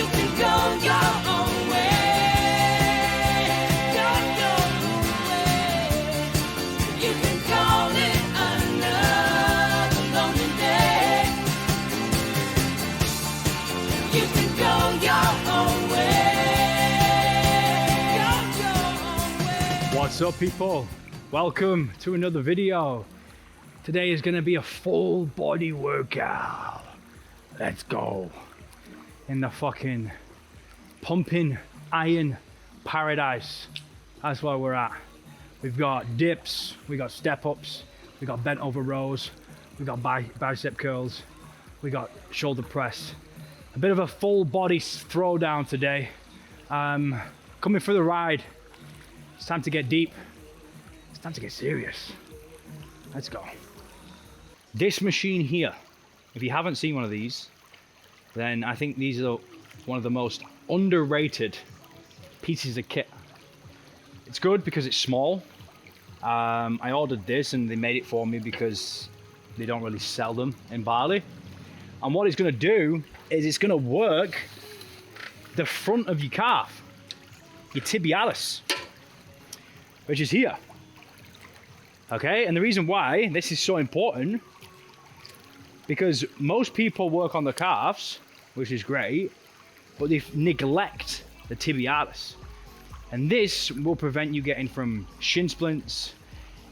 can go your own way. Go your own way. You can call it another lonely day. You can go your own way. Go your own way. What's up, people? Welcome to another video. Today is gonna be a full body workout. Let's go. In the fucking pumping iron paradise. That's where we're at. We've got dips, we got step ups, we got bent over rows, we got bicep curls, we got shoulder press. A bit of a full body throwdown today. Coming for the ride. It's time to get deep. It's time to get serious. Let's go. This machine here, if you haven't seen one of these, then I think these are one of the most underrated pieces of kit. It's good because it's small. I ordered this and they made it for me because they don't really sell them in Bali. And what it's gonna do is it's gonna work the front of your calf, your tibialis, which is here. Okay, and the reason why this is so important, because most people work on the calves, which is great, but they neglect the tibialis. And this will prevent you getting from shin splints,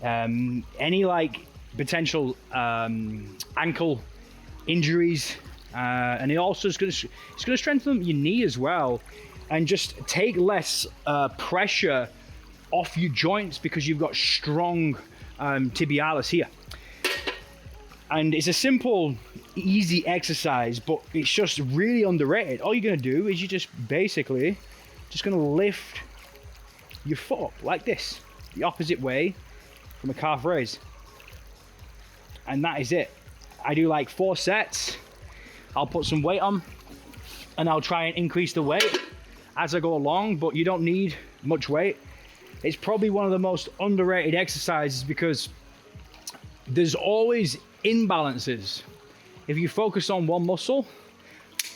any like potential ankle injuries, and it also is it's gonna strengthen your knee as well, and just take less pressure off your joints because you've got strong tibialis here. And it's a simple, easy exercise, but it's just really underrated. All you're gonna do is you just basically gonna lift your foot up like this, the opposite way from a calf raise. And that is it. I do like 4 sets. I'll put some weight on and I'll try and increase the weight as I go along, but you don't need much weight. It's probably one of the most underrated exercises because there's always imbalances. If you focus on one muscle,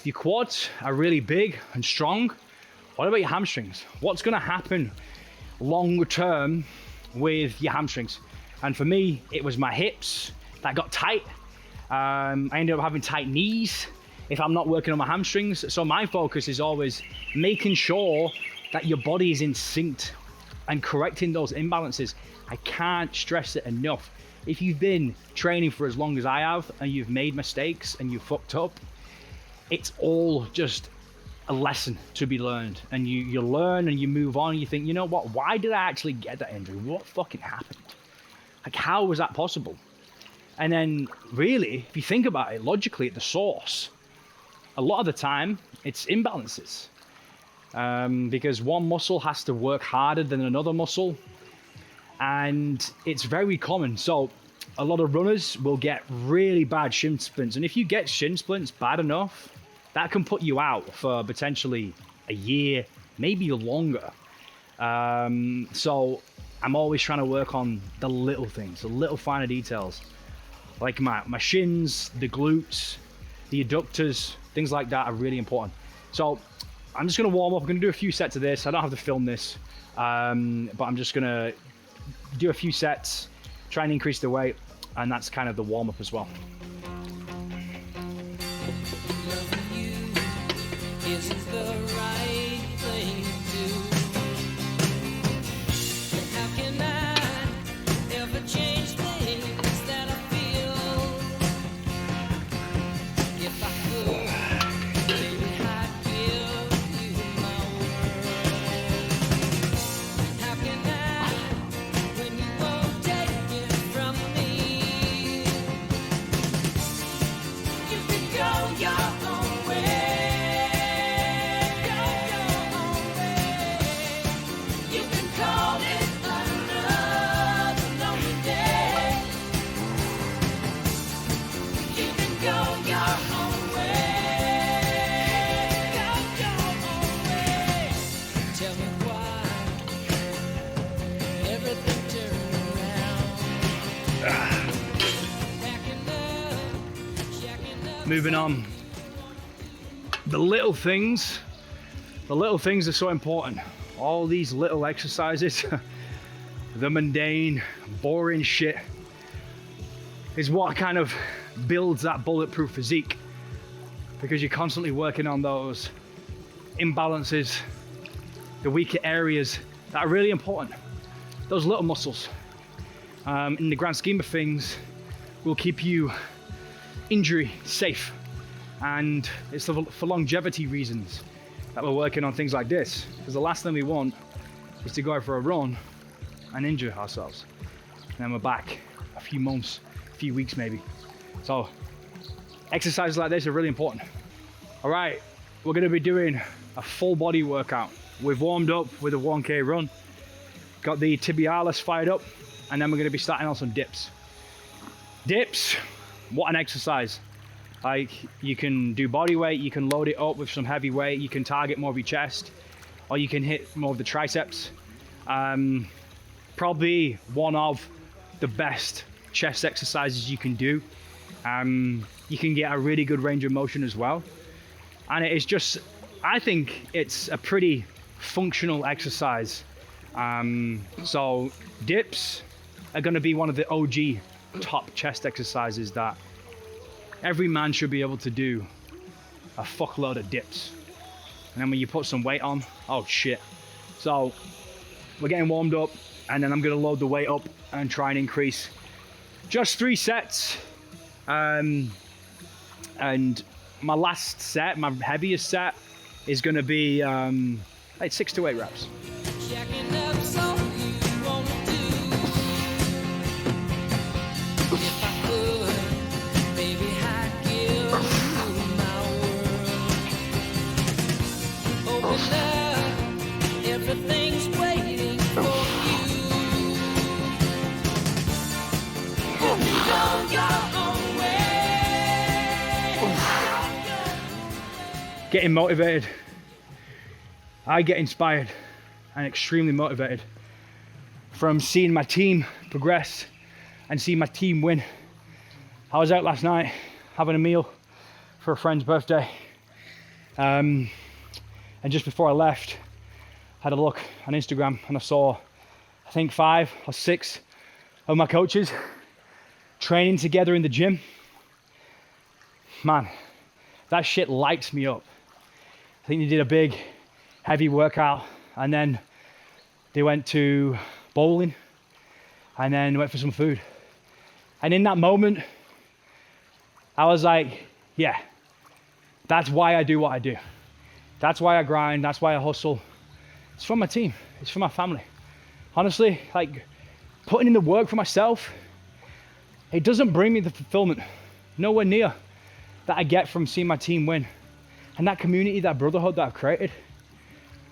your quads are really big and strong. What about your hamstrings? What's gonna happen longer term with your hamstrings? And for me, it was my hips that got tight. I ended up having tight knees if I'm not working on my hamstrings. So my focus is always making sure that your body is in sync and correcting those imbalances. I can't stress it enough. If you've been training for as long as I have and you've made mistakes and you fucked up, it's all just a lesson to be learned. And you learn and you move on and you think, you know what, why did I actually get that injury? What fucking happened? Like, how was that possible? And then really, if you think about it logically at the source, a lot of the time it's imbalances. Because one muscle has to work harder than another muscle, and it's very common. So a lot of runners will get really bad shin splints, and if you get shin splints bad enough, that can put you out for potentially a year, maybe longer. So I'm always trying to work on the little things, the little finer details, like my shins, the glutes, the adductors, things like that are really important. So I'm just gonna warm up. I'm gonna do a few sets of this. I don't have to film this, but I'm just gonna do a few sets, try and increase the weight, and that's kind of the warm up as well. Loving you isn't the right thing to do. How can I ever change things that I feel? If I could, baby, I'd give you my world. How can I, when you won't take it from me? You can go your own way. Go your own way. You can call it another lonely day. You can go your own way. Go your own way. Tell me why everything turned around. Packing up, jacking up. Moving on. the little things are so important. All these little exercises, the mundane, boring shit, is what kind of builds that bulletproof physique, because you're constantly working on those imbalances, the weaker areas that are really important. Those little muscles, in the grand scheme of things, will keep you injury safe. And it's for longevity reasons that we're working on things like this, because the last thing we want is to go out for a run and injure ourselves, and then we're back a few months, a few weeks maybe. So exercises like this are really important. All right, we're going to be doing a full body workout. We've warmed up with a 1K run, got the tibialis fired up, and then we're going to be starting on some dips. Dips, what an exercise. Like, you can do body weight, you can load it up with some heavy weight, you can target more of your chest, or you can hit more of the triceps. Probably one of the best chest exercises you can do. You can get a really good range of motion as well. And it is just, I think it's a pretty functional exercise. So dips are gonna be one of the OG top chest exercises that every man should be able to do a fuckload of dips. And then when you put some weight on, oh shit. So we're getting warmed up, and then I'm gonna load the weight up and try and increase just 3 sets. And my last set, my heaviest set, is gonna be like 6 to 8 reps. Jacking up's all you wanna do. If I could, baby, I'd give you my world. Open up, everything's waiting for you. If you go your own way. Getting motivated. I get inspired and extremely motivated from seeing my team progress and seeing my team win. I was out last night having a meal for a friend's birthday, and just before I left, I had a look on Instagram and I saw, I think 5 or 6 of my coaches training together in the gym. Man, that shit lights me up. I think they did a big heavy workout, and then they went to bowling, and then went for some food. And in that moment, I was like, yeah, that's why I do what I do. That's why I grind, that's why I hustle. It's for my team, it's for my family. Honestly, like, putting in the work for myself, it doesn't bring me the fulfillment, nowhere near, that I get from seeing my team win. And that community, that brotherhood that I've created,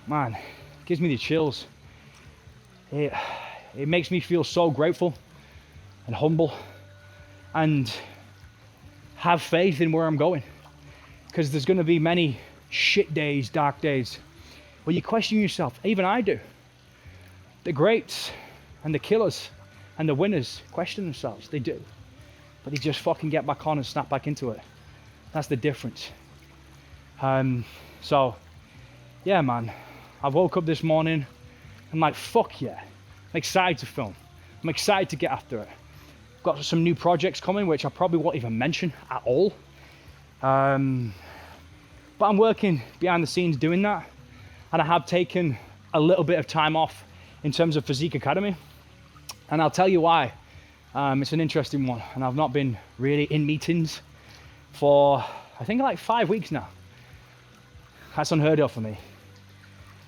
man, it gives me the chills. It makes me feel so grateful and humble and have faith in where I'm going. Because there's gonna be many shit days, dark days, where you question yourself. Even I do. The greats and the killers and the winners question themselves, they do. But they just fucking get back on and snap back into it. That's the difference. So, yeah, man, I woke up this morning, I'm like, fuck yeah. I'm excited to film. I'm excited to get after it. Got some new projects coming, which I probably won't even mention at all. But I'm working behind the scenes doing that. And I have taken a little bit of time off in terms of Physique Academy. And I'll tell you why. It's an interesting one. And I've not been really in meetings for, I think, like 5 weeks now. That's unheard of for me.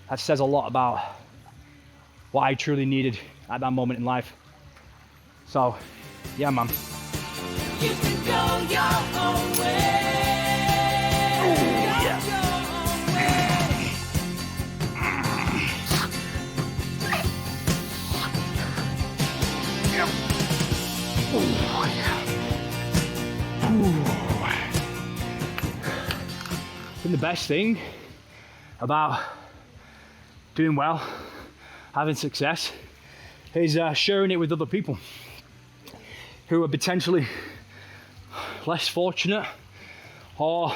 That says a lot about what I truly needed at that moment in life. So, yeah, man. You can go your own way. Yeah. Go your own way. And the best thing about doing well, having success, is sharing it with other people who are potentially less fortunate or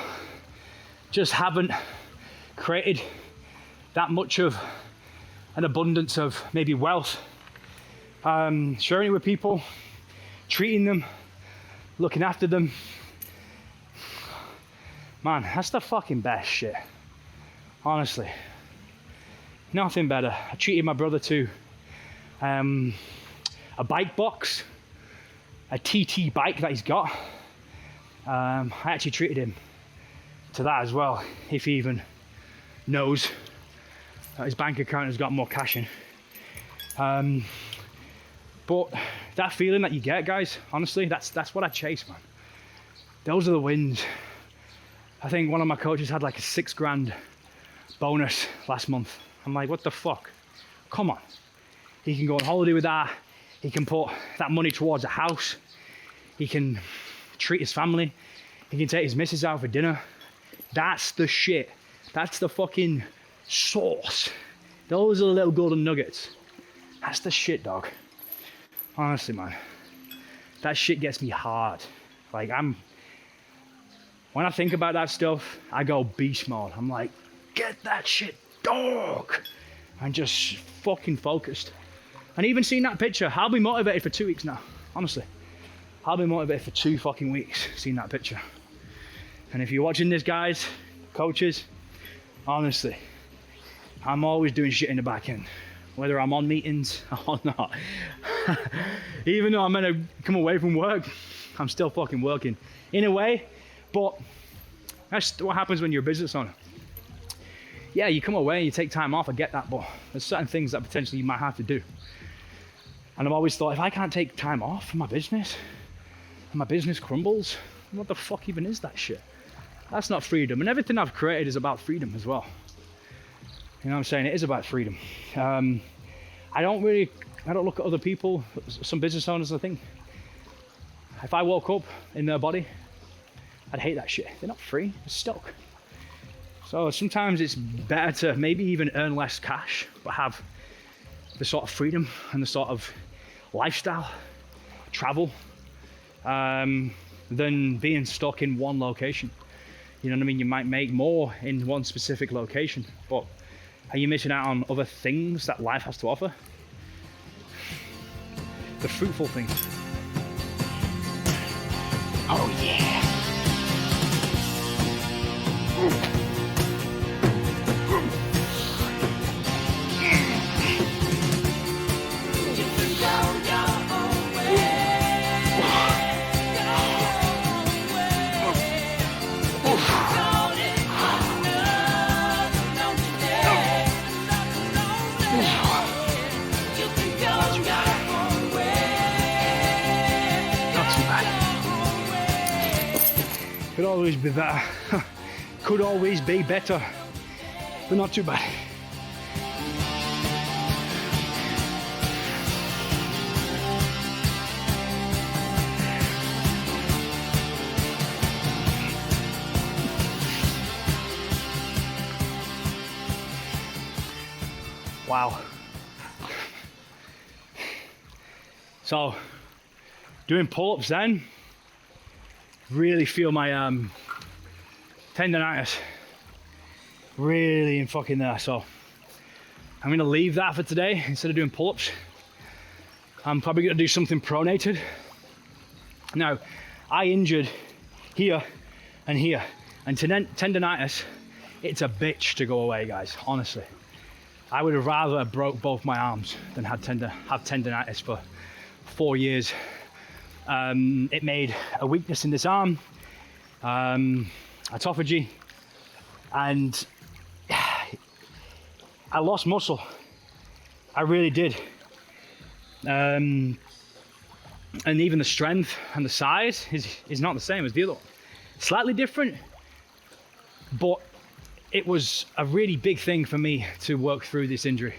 just haven't created that much of an abundance of maybe wealth, sharing it with people, treating them, looking after them. Man, that's the fucking best shit. Honestly, nothing better. I treated my brother to a bike box, a TT bike that he's got. I actually treated him to that as well, if he even knows that his bank account has got more cash in. But that feeling that you get, guys, honestly, that's what I chase, man. Those are the wins. I think one of my coaches had like a $6,000 bonus last month. I'm like, what the fuck? Come on. He can go on holiday with that. He can put that money towards a house. He can treat his family. He can take his missus out for dinner. That's the shit. That's the fucking sauce. Those are the little golden nuggets. That's the shit, dog. Honestly, man. That shit gets me hard. Like, when I think about that stuff, I go beast mode. I'm like, get that shit, dog. I'm just fucking focused. And even seeing that picture, I'll be motivated for 2 weeks now. Honestly. I'll be motivated for 2 fucking weeks seeing that picture. And if you're watching this, guys, coaches, honestly, I'm always doing shit in the back end, whether I'm on meetings or not. Even though I'm gonna come away from work, I'm still fucking working in a way. But that's what happens when you're a business owner. Yeah, you come away and you take time off, I get that, but there's certain things that potentially you might have to do. And I've always thought, if I can't take time off for my business, and my business crumbles, what the fuck even is that shit? That's not freedom. And everything I've created is about freedom as well. You know what I'm saying? It is about freedom. I don't look at other people, some business owners, I think. If I woke up in their body, I'd hate that shit. They're not free, they're stuck. So sometimes it's better to maybe even earn less cash, but have the sort of freedom and the sort of lifestyle, travel, than being stuck in one location. You know what I mean? You might make more in one specific location, but are you missing out on other things that life has to offer? The fruitful things. Oh yeah! Could always be better. Could always be better, but not too bad. Wow. So, doing pull-ups then, really feel my tendonitis really in fucking there. So I'm gonna leave that for today. Instead of doing pull-ups, I'm probably gonna do something pronated. Now, I injured here and here, and tendonitis, it's a bitch to go away, guys, honestly. I would have rather have broke both my arms than have tendonitis for 4 years. It made a weakness in this arm, autophagy, and I lost muscle. I really did. And even the strength and the size is not the same as the other one. Slightly different, but it was a really big thing for me to work through this injury.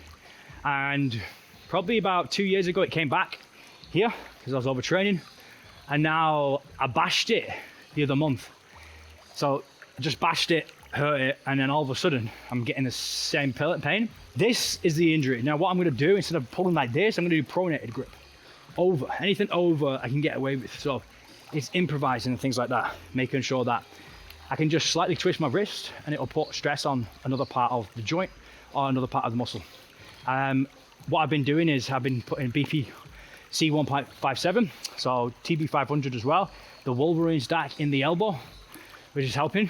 And probably about 2 years ago, it came back here because I was overtraining. And now I bashed it the other month. So I just bashed it, hurt it, and then all of a sudden I'm getting the same pain. This is the injury. Now what I'm gonna do, instead of pulling like this, I'm gonna do pronated grip. Over, anything over I can get away with. So it's improvising and things like that, making sure that I can just slightly twist my wrist and it'll put stress on another part of the joint or another part of the muscle. What I've been doing is I've been putting beefy C1.57, so TB500 as well, the Wolverine stack in the elbow, which is helping.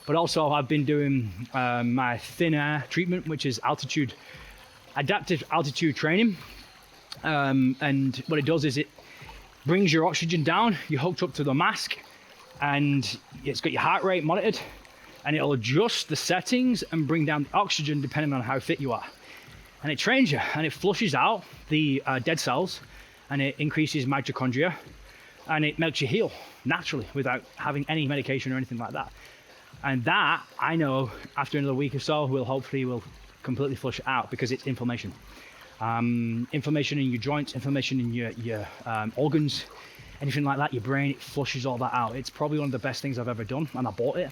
But also I've been doing my thin air treatment, which is adaptive altitude training. And what it does is it brings your oxygen down. You're hooked up to the mask and it's got your heart rate monitored, and it'll adjust the settings and bring down the oxygen depending on how fit you are. And it trains you and it flushes out the dead cells, and it increases mitochondria, and it makes you heal naturally without having any medication or anything like that. And that, I know, after another week or so, will completely flush it out, because it's inflammation. Inflammation in your joints, inflammation in your organs, anything like that, your brain, it flushes all that out. It's probably one of the best things I've ever done, and I bought it.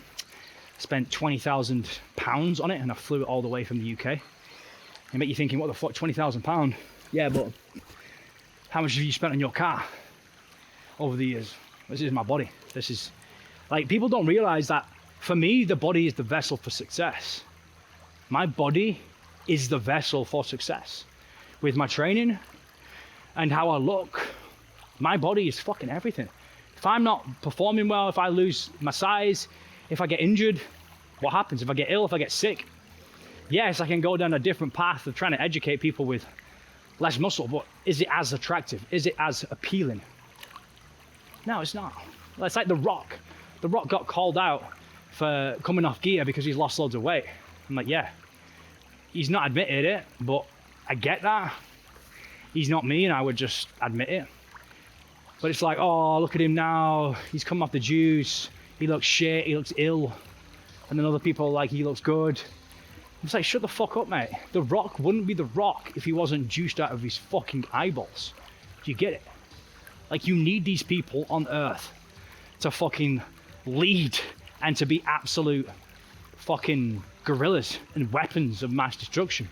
Spent £20,000 on it, and I flew it all the way from the UK. It make you thinking, what the fuck, £20,000? Yeah, but how much have you spent on your car over the years? This is my body. This is, like, people don't realize that for me, the body is the vessel for success. My body is the vessel for success. With my training and how I look, my body is fucking everything. If I'm not performing well, if I lose my size, if I get injured, what happens? If I get ill, if I get sick, yes, I can go down a different path of trying to educate people with less muscle, but is it as attractive? Is it as appealing? No, it's not. It's like The Rock. The Rock got called out for coming off gear because he's lost loads of weight. I'm like, yeah, he's not admitted it, but I get that. He's not me, and I would just admit it. But it's like, oh, look at him now. He's come off the juice. He looks shit. He looks ill. And then other people are like, he looks good. It's like, shut the fuck up, mate. The Rock wouldn't be The Rock if he wasn't juiced out of his fucking eyeballs. Do you get it? Like, you need these people on Earth to fucking lead and to be absolute fucking gorillas and weapons of mass destruction.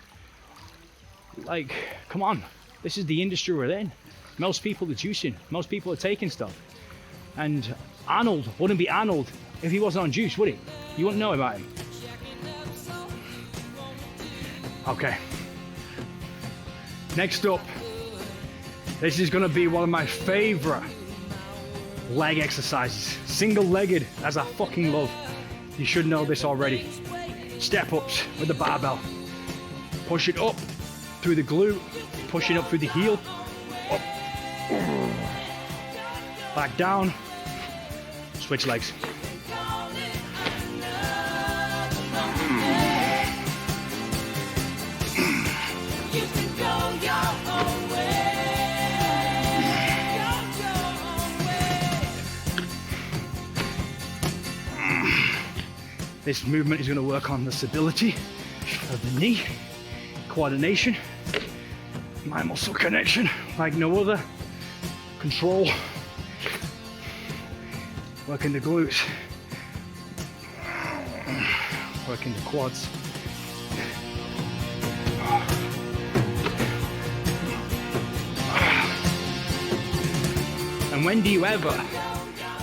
Like, come on. This is the industry we're in. Most people are juicing. Most people are taking stuff. And Arnold wouldn't be Arnold if he wasn't on juice, would he? You wouldn't know about him. Okay. Next up, this is gonna be one of my favorite leg exercises. Single-legged, as I fucking love. You should know this already. Step ups with the barbell. Push it up through the glute, push it up through the heel, up, back down, switch legs. This movement is going to work on the stability of the knee, coordination, mind muscle connection like no other, control, working the glutes, working the quads. And when do you ever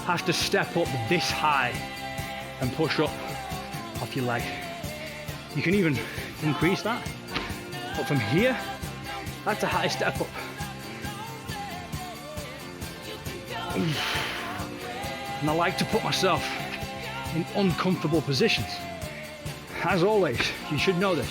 have to step up this high and push up off your leg? You can even increase that, but from here, that's a high step up. And I like to put myself in uncomfortable positions. As always, you should know this.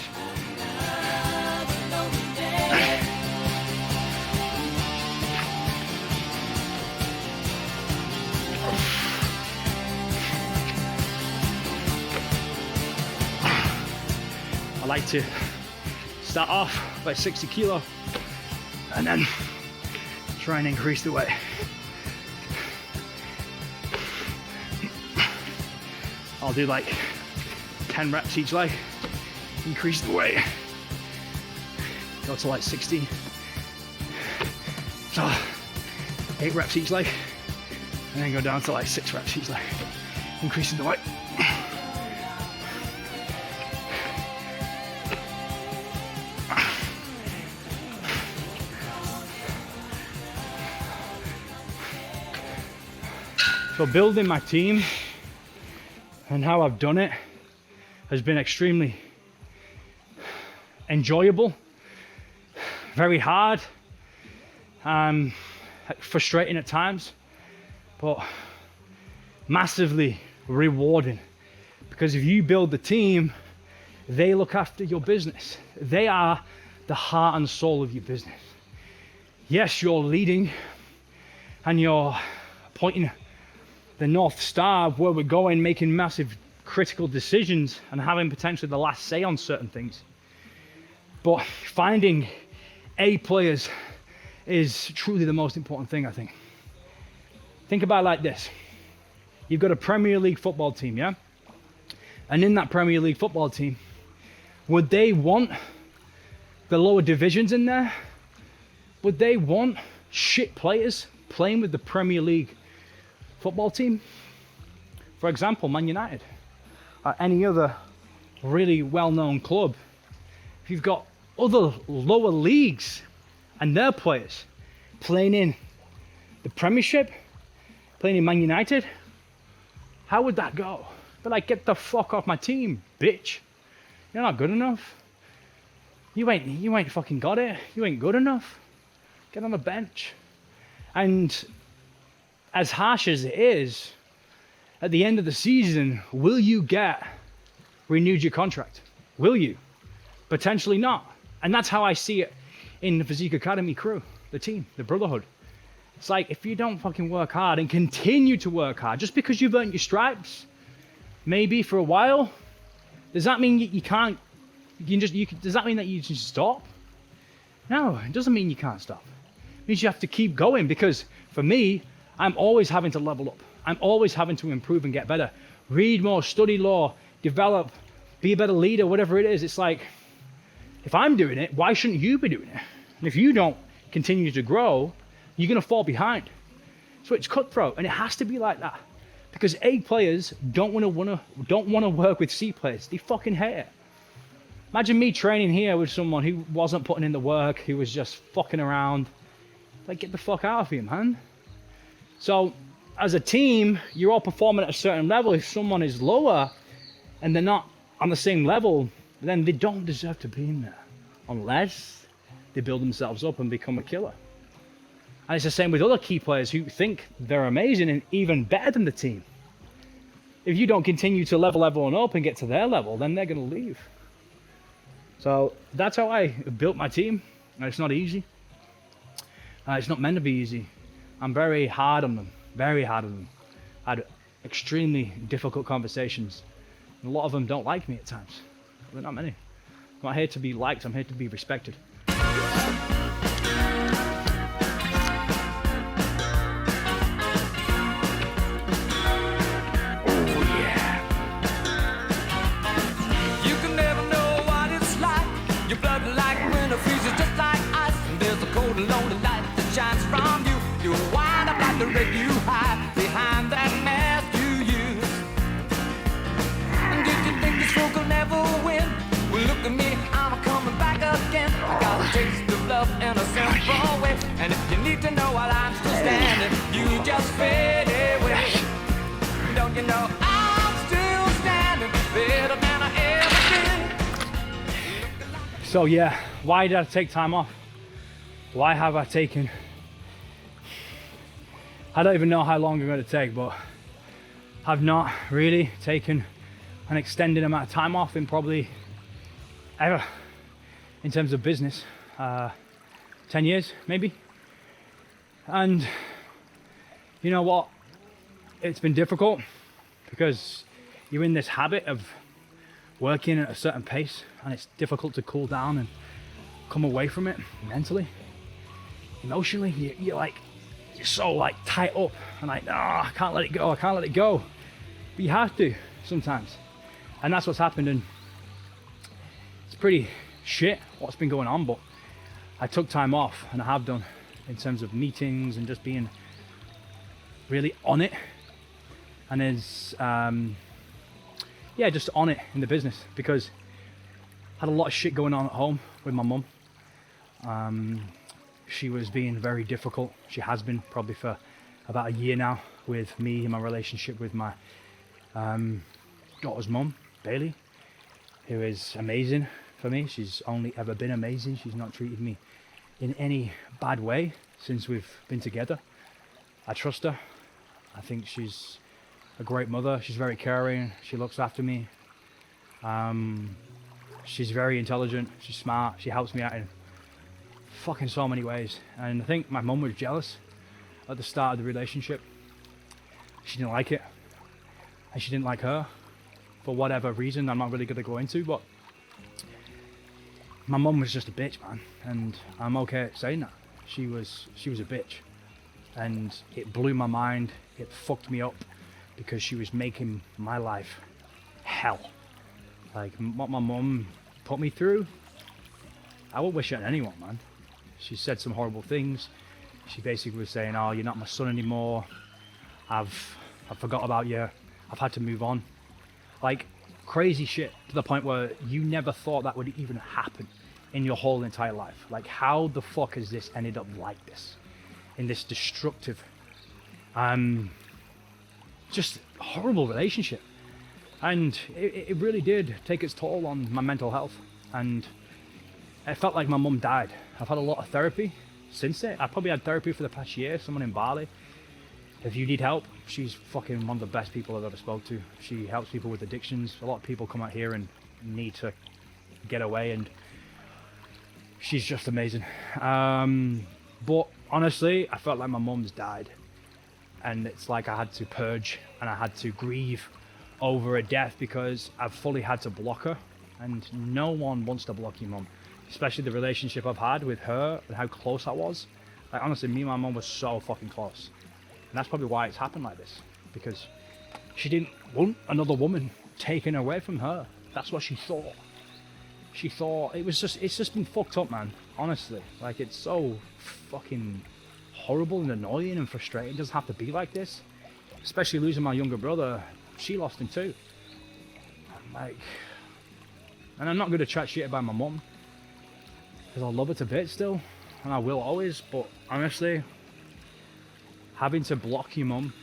I like to start off by 60 kilo and then try and increase the weight. I'll do like 10 reps each leg, increase the weight, go to like 60. So 8 reps each leg, and then go down to like 6 reps each leg, increasing the weight. So building my team and how I've done it has been extremely enjoyable, very hard, frustrating at times, but massively rewarding. Because if you build the team, they look after your business. They are the heart and soul of your business. Yes, you're leading and you're pointing the North Star of where we're going, making massive critical decisions and having potentially the last say on certain things. But finding A players is truly the most important thing, I think. Think about it like this. You've got a Premier League football team, yeah? And in that Premier League football team, would they want the lower divisions in there? Would they want shit players playing with the Premier League football team? For example, Man United, or any other really well-known club. If you've got other lower leagues and their players playing in the Premiership, playing in Man United, how would that go? But like, get the fuck off my team, bitch. You're not good enough. You ain't fucking got it. You ain't good enough. Get on the bench. And as harsh as it is, at the end of the season, will you get renewed your contract? Will you? Potentially not. And that's how I see it in the Physique Academy crew, the team, the brotherhood. It's like, if you don't fucking work hard and continue to work hard, just because you've earned your stripes, maybe for a while, does that mean you can't, does that mean that you just stop? No, it doesn't mean you can't stop. It means you have to keep going, because for me, I'm always having to level up. I'm always having to improve and get better. Read more, study law, develop, be a better leader, whatever it is. It's like, if I'm doing it, why shouldn't you be doing it? And if you don't continue to grow, you're gonna fall behind. So it's cutthroat, and it has to be like that. Because A players don't wanna work with C players. They fucking hate it. Imagine me training here with someone who wasn't putting in the work, who was just fucking around. Like, get the fuck out of here, man. So, as a team, you're all performing at a certain level. If someone is lower and they're not on the same level, then they don't deserve to be in there. Unless they build themselves up and become a killer. And it's the same with other key players who think they're amazing and even better than the team. If you don't continue to level everyone up and get to their level, then they're gonna leave. So that's how I built my team. And it's not easy. It's not meant to be easy. I'm very hard on them, very hard on them. I had extremely difficult conversations. A lot of them don't like me at times. They're not many. I'm not here to be liked, I'm here to be respected. Lonely light that shines from you. You wind up like the red you hide behind that mask you use. And did you think this fool could never win? Well, look at me, I'm coming back again. I got a taste of love in a simple way. And if you need to know while I'm still standing, you just fade away. Don't you know I'm still standing better than I ever been? So yeah, why did I take time off? Why have I taken, I don't even know how long I'm going to take, but I've not really taken an extended amount of time off in probably ever, in terms of business, 10 years maybe. And you know what, it's been difficult because you're in this habit of working at a certain pace, and it's difficult to cool down and come away from it mentally. Emotionally, you're so like tight up and like, I can't let it go, I can't let it go. But you have to sometimes. And that's what's happened, and it's pretty shit what's been going on, but I took time off, and I have done, in terms of meetings and just being really on it. And there's, just on it in the business, because I had a lot of shit going on at home with my mum. She was being very difficult. She has been probably for about a year now with me and my relationship with my daughter's mum, Bailey, who is amazing for me. She's only ever been amazing. She's not treated me in any bad way since we've been together. I trust her. I think she's a great mother. She's very caring. She looks after me. She's very intelligent. She's smart. She helps me out in fucking so many ways. And I think my mum was jealous at the start of the relationship. She didn't like it. And she didn't like her for whatever reason I'm not really going to go into, but my mum was just a bitch, man. And I'm okay at saying that. She was a bitch. And it blew my mind. It fucked me up because she was making my life hell. Like what my mum put me through, I wouldn't wish it on anyone, man. She said some horrible things. She basically was saying, oh, you're not my son anymore. I've forgot about you. I've had to move on. Like crazy shit to the point where you never thought that would even happen in your whole entire life. Like how the fuck has this ended up like this? In this destructive, just horrible relationship. And it really did take its toll on my mental health. And it felt like my mum died. I've had a lot of therapy since it. I've probably had therapy for the past year. Someone in Bali. If you need help, she's fucking one of the best people I've ever spoke to. She helps people with addictions. A lot of people come out here and need to get away, and she's just amazing. But honestly, I felt like my mum's died. And it's like I had to purge and I had to grieve over a death because I've fully had to block her. And no one wants to block your mum, especially the relationship I've had with her and how close I was. Like honestly, me and my mum was so fucking close. And that's probably why it's happened like this, because she didn't want another woman taken away from her. That's what she thought. She thought it's just been fucked up, man. Honestly, like it's so fucking horrible and annoying and frustrating. It doesn't have to be like this. Especially losing my younger brother. She lost him too. And I'm not going to chat shit about my mum, because I love her to bits still, and I will always. But honestly, having to block your mum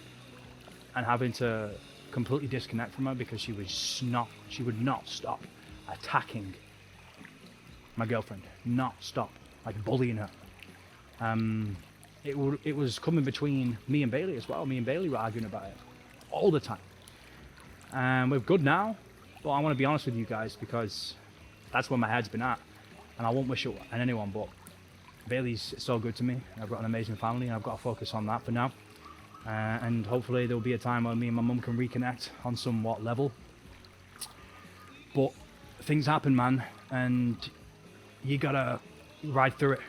and having to completely disconnect from her because she would not stop attacking my girlfriend, not stop, like bullying her. It was coming between me and Bailey as well. Me and Bailey were arguing about it all the time. We're good now, but I want to be honest with you guys because that's where my head's been at, and I won't wish it on anyone, but Bailey's so good to me. I've got an amazing family, and I've got to focus on that for now. And hopefully there'll be a time where me and my mum can reconnect on somewhat level. But things happen, man, and you gotta ride through it.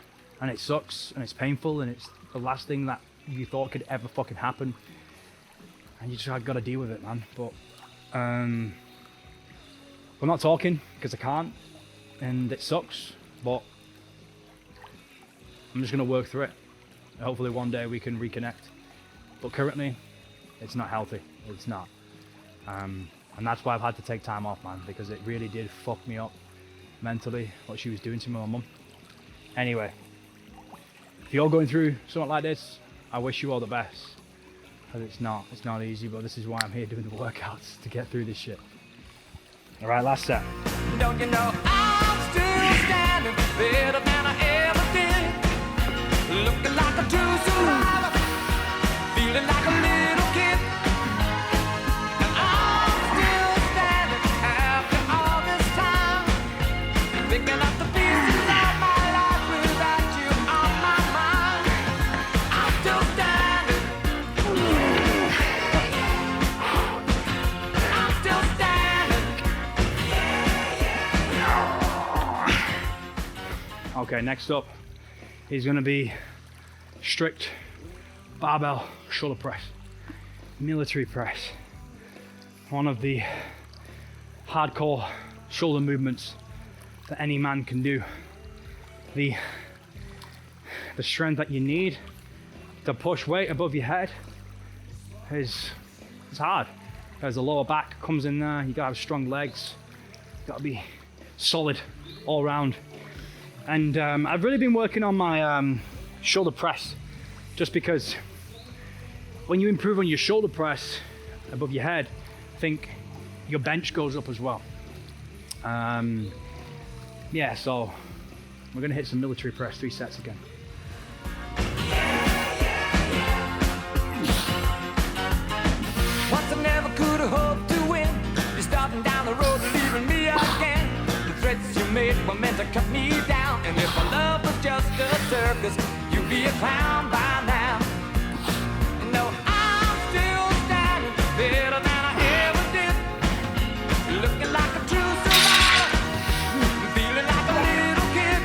And it sucks, and it's painful, and it's the last thing that you thought could ever fucking happen. And you just gotta deal with it, man. But we're not talking because I can't, and it sucks. But I'm just gonna work through it. Hopefully one day we can reconnect. But currently, it's not healthy. It's not. And that's why I've had to take time off, man, because it really did fuck me up mentally, what she was doing to my mum. Anyway, if you're going through something like this, I wish you all the best. Because it's not easy, but this is why I'm here doing the workouts, to get through this shit. All right, last set. Don't you know I'm still standing better than I ever did, looking like a true survivor, feeling like a little kid, and I'm still standing after all this time, picking up the pieces of my life without you on my mind. I'm still standing. I'm still standing. Okay, next up is gonna be strict barbell shoulder press, military press. One of the hardcore shoulder movements that any man can do. The strength that you need to push weight above your head is hard. As the lower back comes in there, you gotta have strong legs, you gotta be solid all round. And I've really been working on my shoulder press, just because when you improve on your shoulder press above your head, I think your bench goes up as well. Yeah, so we're gonna hit some military press 3 sets again. Once I never could have hoped to win. You're starting down the road and leaving me again. The threats you made were meant to cut me down. And if our love was just a circus, you'd be a clown by now. No, I'm still standing better than I ever did. Looking like a true survivor, feeling like a little kid.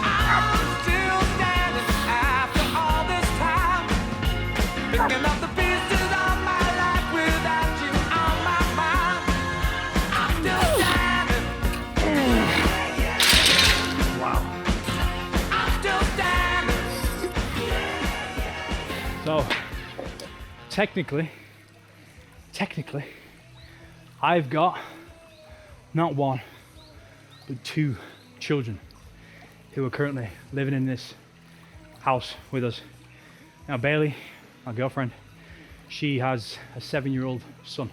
I'm still standing after all this time, picking up the pieces of my life without you on my mind. I'm still standing. Wow. I'm still standing. So technically, I've got not one, but 2 children who are currently living in this house with us. Now Bailey, my girlfriend, she has a 7-year-old son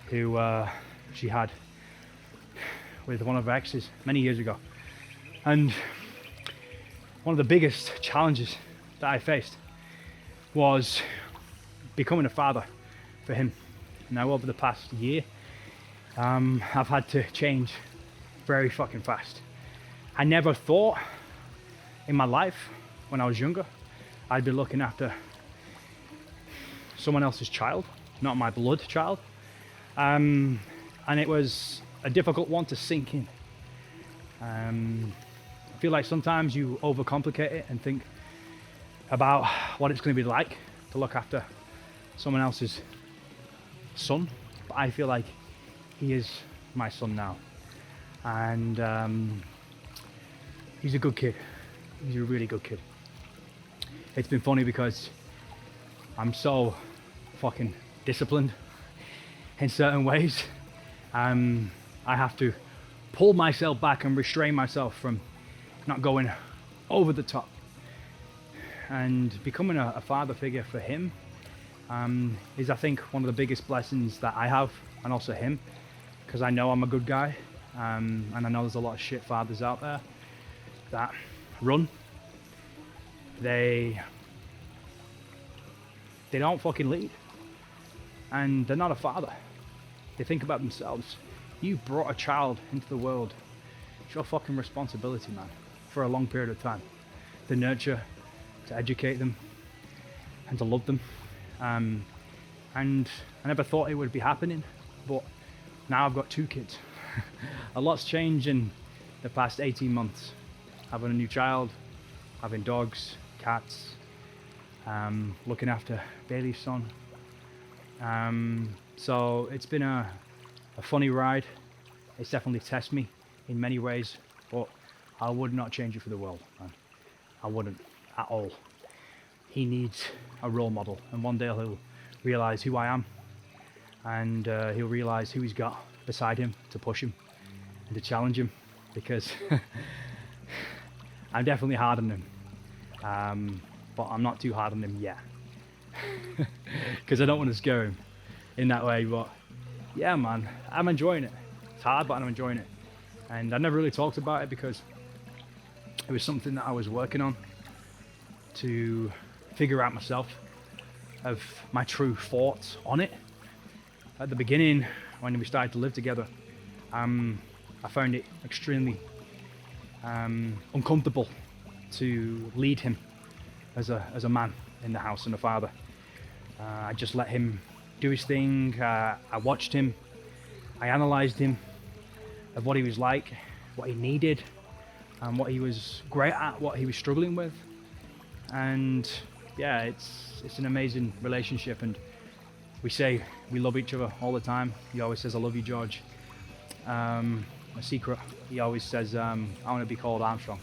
who she had with one of her exes many years ago. And one of the biggest challenges that I faced was becoming a father for him. Now over the past year, I've had to change very fucking fast. I never thought in my life when I was younger I'd be looking after someone else's child, not my blood child. And it was a difficult one to sink in. I feel like sometimes you overcomplicate it and think about what it's going to be like to look after someone else's son, but I feel like he is my son now, and he's a good kid. He's a really good kid. It's been funny because I'm so fucking disciplined in certain ways. I have to pull myself back and restrain myself from not going over the top. And becoming a father figure for him is, I think, one of the biggest blessings that I have, and also him, because I know I'm a good guy, and I know there's a lot of shit fathers out there that run. They don't fucking lead, and they're not a father. They think about themselves. You brought a child into the world. It's your fucking responsibility, man, for a long period of time, to nurture, to educate them, and to love them. And I never thought it would be happening, but now I've got 2 kids. A lot's changed in the past 18 months. Having a new child, having dogs, cats, looking after Bailey's son. So it's been a funny ride. It's definitely tested me in many ways, but I would not change it for the world, man. I wouldn't at all. He needs a role model, and one day he'll realize who I am, and he'll realize who he's got beside him to push him and to challenge him, because I'm definitely hard on him, but I'm not too hard on him yet, because I don't want to scare him in that way. But yeah, man, I'm enjoying it. It's hard, but I'm enjoying it, and I never really talked about it because it was something that I was working on to figure out myself, of my true thoughts on it. At the beginning, when we started to live together, I found it extremely uncomfortable to lead him as a man in the house and a father. I just let him do his thing. I watched him, I analysed him, of what he was like, what he needed, and what he was great at, what he was struggling with. And yeah, it's an amazing relationship, and we say we love each other all the time. He always says, "I love you, George." A secret, he always says, "I want to be called Armstrong."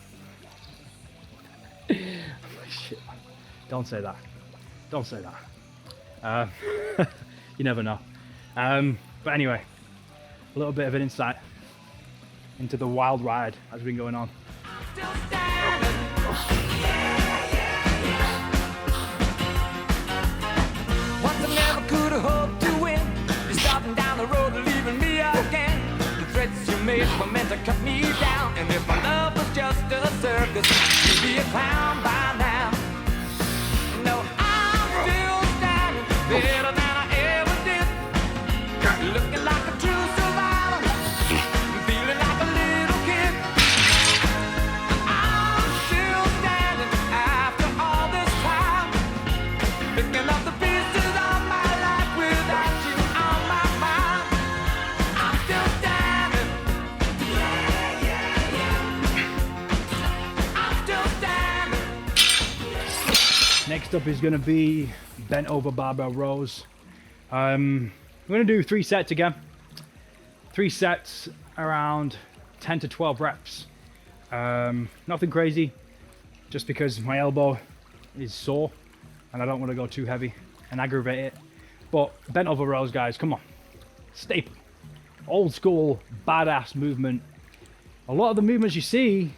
Shit, don't say that. Don't say that. You never know. But anyway, a little bit of an insight into the wild ride that's been going on. Still standing. Once I never could have hoped to win. You're starting you made were meant to cut me down. And if my love was just a circus, you'd be a clown by now. No, I'm still standing better than I ever did. Looking like a true survivor, feeling like a little kid. I'm still standing after all this time, picking up the pieces of my life without you on my mind. I'm still standing. Yeah, yeah, yeah. I'm still standing. Next up is going to be bent over barbell rows. I'm going to do 3 sets again. 3 sets around 10 to 12 reps. Nothing crazy, just because my elbow is sore and I don't want to go too heavy and aggravate it. But bent over rows, guys, come on. Staple. Old school, badass movement. A lot of the movements you see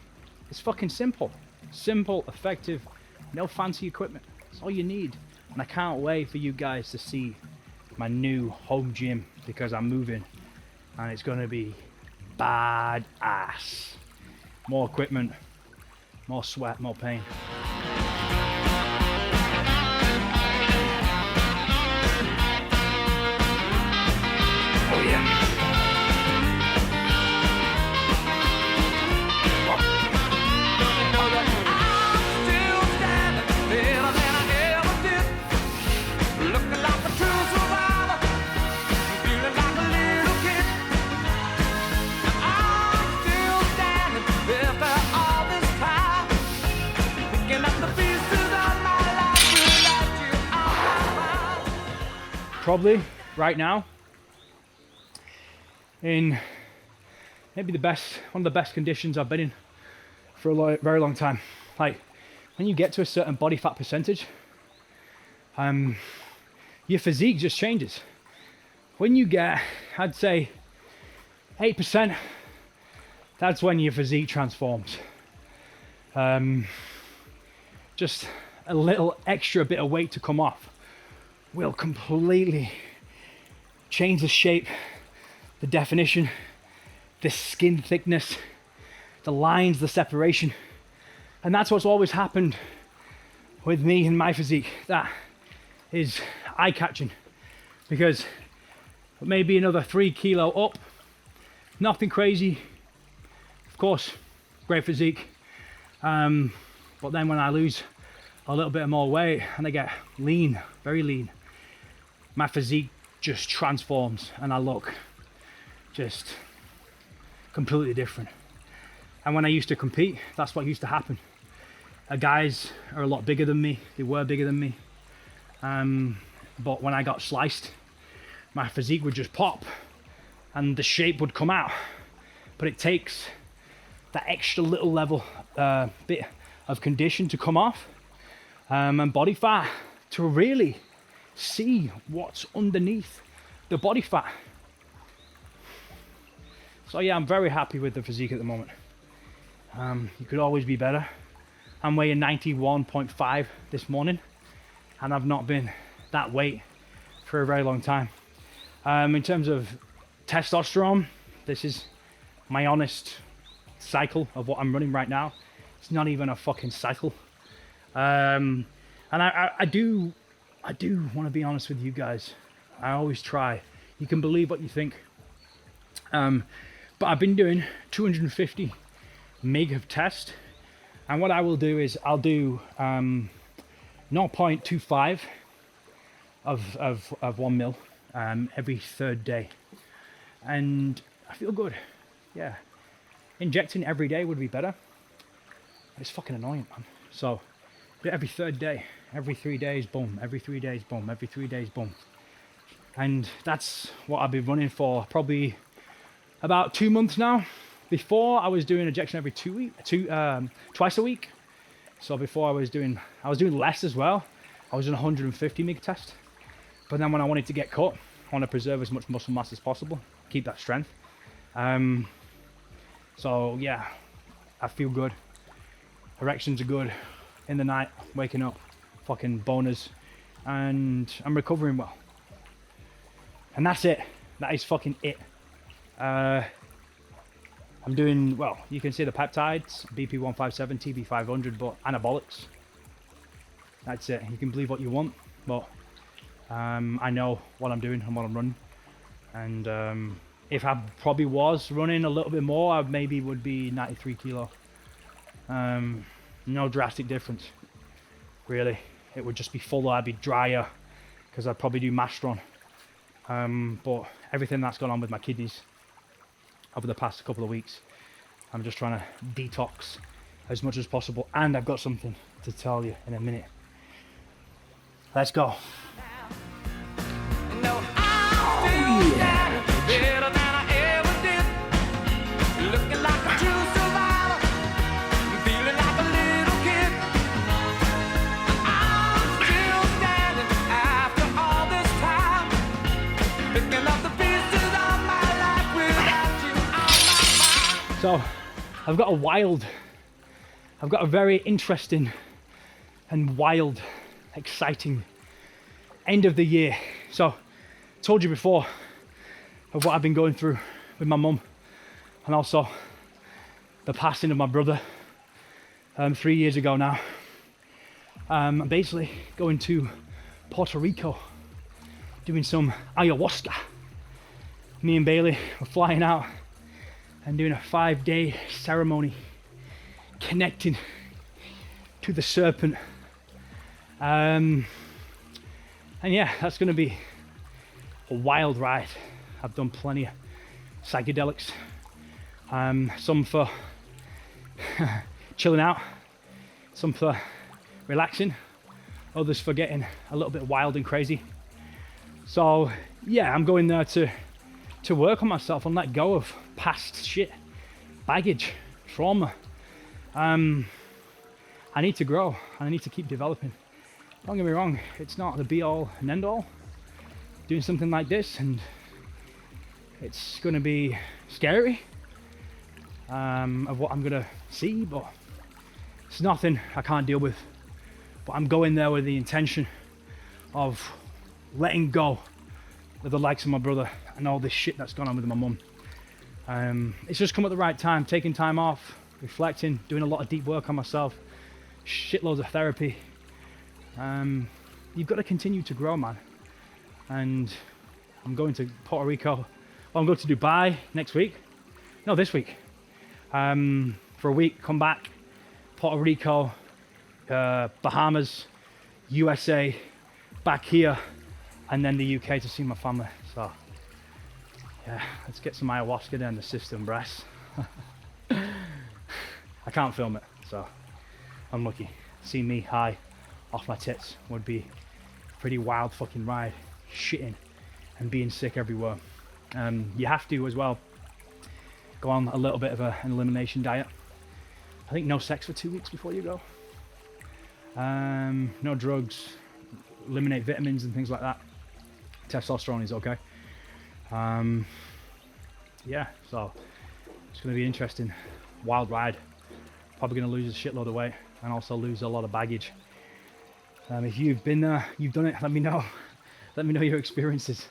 is fucking simple. Simple, effective, no fancy equipment. That's all you need. And I can't wait for you guys to see my new home gym, because I'm moving and it's going to be badass. More equipment, more sweat, more pain. Oh yeah. Probably right now in maybe one of the best conditions I've been in for a very long time. Like, when you get to a certain body fat percentage, your physique just changes. When you get, I'd say 8%, that's when your physique transforms. Just a little extra bit of weight to come off will completely change the shape, the definition, the skin thickness, the lines, the separation. And that's what's always happened with me and my physique. That is eye-catching, because maybe another 3 kilo up, nothing crazy. Of course, great physique. But then when I lose a little bit more weight and I get lean, very lean, my physique just transforms and I look just completely different. And when I used to compete, that's what used to happen. Guys are a lot bigger than me. They were bigger than me. But when I got sliced, my physique would just pop and the shape would come out. But it takes that extra little level bit of condition to come off, and body fat to really see what's underneath the body fat. So yeah, I'm very happy with the physique at the moment. You could always be better. I'm weighing 91.5 this morning, and I've not been that weight for a very long time. In terms of testosterone, this is my honest cycle of what I'm running right now. It's not even a fucking cycle. And I do want to be honest with you guys. I always try. You can believe what you think. But I've been doing 250 meg of test, and what I will do is I'll do 0.25 of 1 mil every third day, and I feel good. Yeah, injecting every day would be better. It's fucking annoying, man. So do it every third day, every 3 days, boom, every 3 days, boom, every 3 days, boom. And that's what I've been running for probably about 2 months now. Before I was doing injection every twice a week. So before I was doing less as well. I was doing 150 meg test. But then when I wanted to get cut, I want to preserve as much muscle mass as possible, keep that strength. So yeah, I feel good. Erections are good. In the night, waking up, fucking boners, and I'm recovering well. And that's it. That is fucking it. I'm doing, well, you can see the peptides, BP157, TB500, but anabolics. That's it. You can believe what you want, but I know what I'm doing and what I'm running. And if I probably was running a little bit more, I maybe would be 93 kilo. No drastic difference, really. It would just be fuller, I'd be drier, because I'd probably do mass run. But everything that's gone on with my kidneys over the past couple of weeks, I'm just trying to detox as much as possible. And I've got something to tell you in a minute. Let's go. No, I'm still standing better than I ever did. Looking like a true survivor, feeling like a little kid. I'm still standing after all this time, picking up the pieces of my life without you on my mind. So I've got a very interesting and wild, exciting end of the year. So told you before of what I've been going through with my mum, and also the passing of my brother 3 years ago now. I'm basically going to Puerto Rico doing some ayahuasca. Me and Bailey were flying out and doing a 5-day ceremony connecting to the serpent. And yeah, that's going to be a wild ride. I've done plenty of psychedelics, some for chilling out, some for relaxing, others for getting a little bit wild and crazy. So yeah, I'm going there to work on myself and let go of past shit, baggage, trauma. I need to grow and I need to keep developing. Don't get me wrong, it's not the be all and end all doing something like this, and it's going to be scary of what I'm going to see, but it's nothing I can't deal with. But I'm going there with the intention of letting go of the likes of my brother and all this shit that's gone on with my mum. It's just come at the right time, taking time off, reflecting, doing a lot of deep work on myself, shitloads of therapy. You've got to continue to grow, man. And I'm going to Puerto Rico. Well, I'm going to Dubai next week. No, this week. For a week, come back. Puerto Rico, Bahamas, USA, back here, and then the UK to see my family. So, yeah, let's get some ayahuasca down the system, brass. I can't film it, so I'm lucky. See me high off my tits would be a pretty wild fucking ride, shitting and being sick everywhere. You have to as well go on a little bit of an elimination diet. I think no sex for 2 weeks before you go. No drugs, eliminate vitamins and things like that. Testosterone is okay. Yeah, so it's going to be interesting, wild ride. Probably going to lose a shitload of weight and also lose a lot of baggage. If you've been there, you've done it, let me know. Let me know your experiences.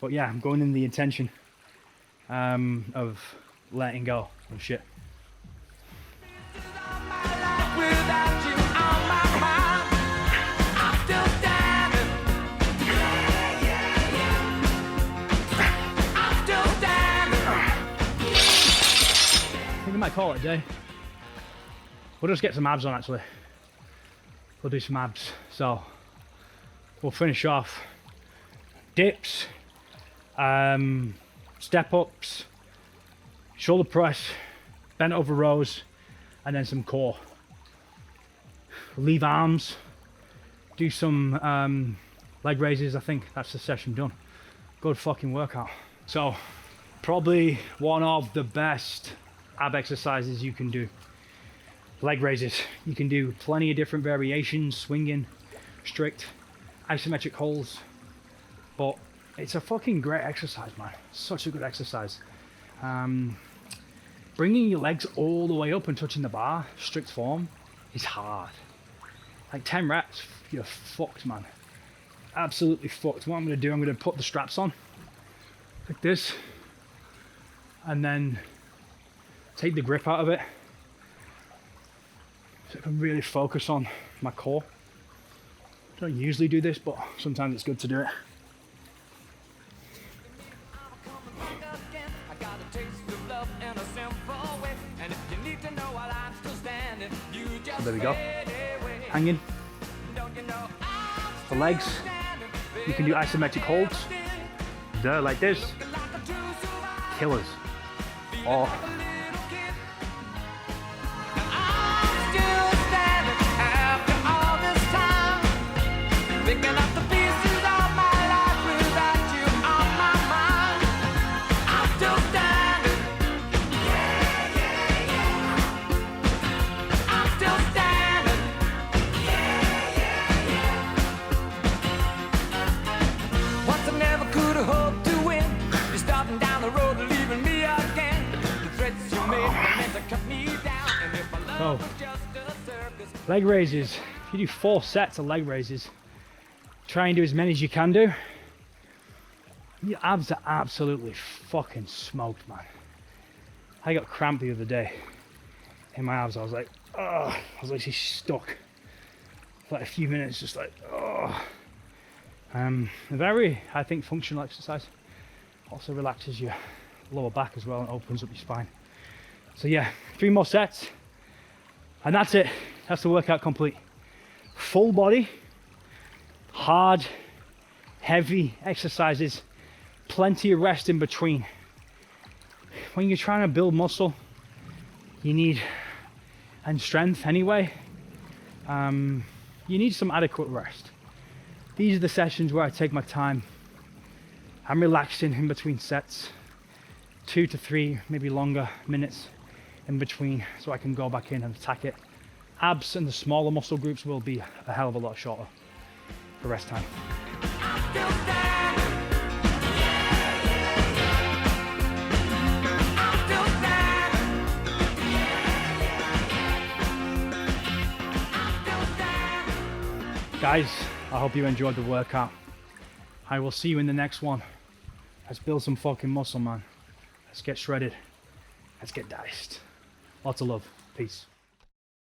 But yeah, I'm going in the intention of letting go of shit. I think I might call it a day. We'll just get some abs on actually. We'll do some abs. So we'll finish off dips, step ups, shoulder press, bent over rows, and then some core. Leave arms, do some leg raises. I think that's the session done. Good fucking workout. So probably one of the best ab exercises you can do. Leg raises. You can do plenty of different variations, swinging, strict, isometric holds, but it's a fucking great exercise, man. Such a good exercise. Bringing your legs all the way up and touching the bar, strict form, is hard. Like 10 reps, you're fucked, man. Absolutely fucked. What I'm gonna do, I'm gonna put the straps on like this, and then take the grip out of it, so I can really focus on my core. I don't usually do this, but sometimes it's good to do it. There we go. Hanging. The legs, you can do isometric holds. There, like this. Killers. Or picking up the pieces of my life without you on my mind. I'm still standing. Yeah, yeah, yeah. I'm still standing. Yeah, yeah, yeah. Once I never could have hoped to win. You're starting down the road, leaving me again. The threats you made were meant to cut me down. And if my love was just a circus. leg raises. If you do 4 sets of leg raises, try and do as many as you can do. Your abs are absolutely fucking smoked, man. I got cramp the other day in my abs. I was like, oh, I was literally stuck for like a few minutes, just like, oh. A very, I think, functional exercise. Also relaxes your lower back as well and opens up your spine. So yeah, 3 more sets, and that's it. That's the workout complete. Full body, hard, heavy exercises, plenty of rest in between. When you're trying to build muscle, you need, and strength anyway, you need some adequate rest. These are the sessions where I take my time. I'm relaxing in between sets, 2 to 3, maybe longer minutes in between, so I can go back in and attack it. Abs and the smaller muscle groups will be a hell of a lot shorter for rest time. Guys, I hope you enjoyed the workout. I will see you in the next one. Let's build some fucking muscle, man. Let's get shredded. Let's get diced. Lots of love. Peace.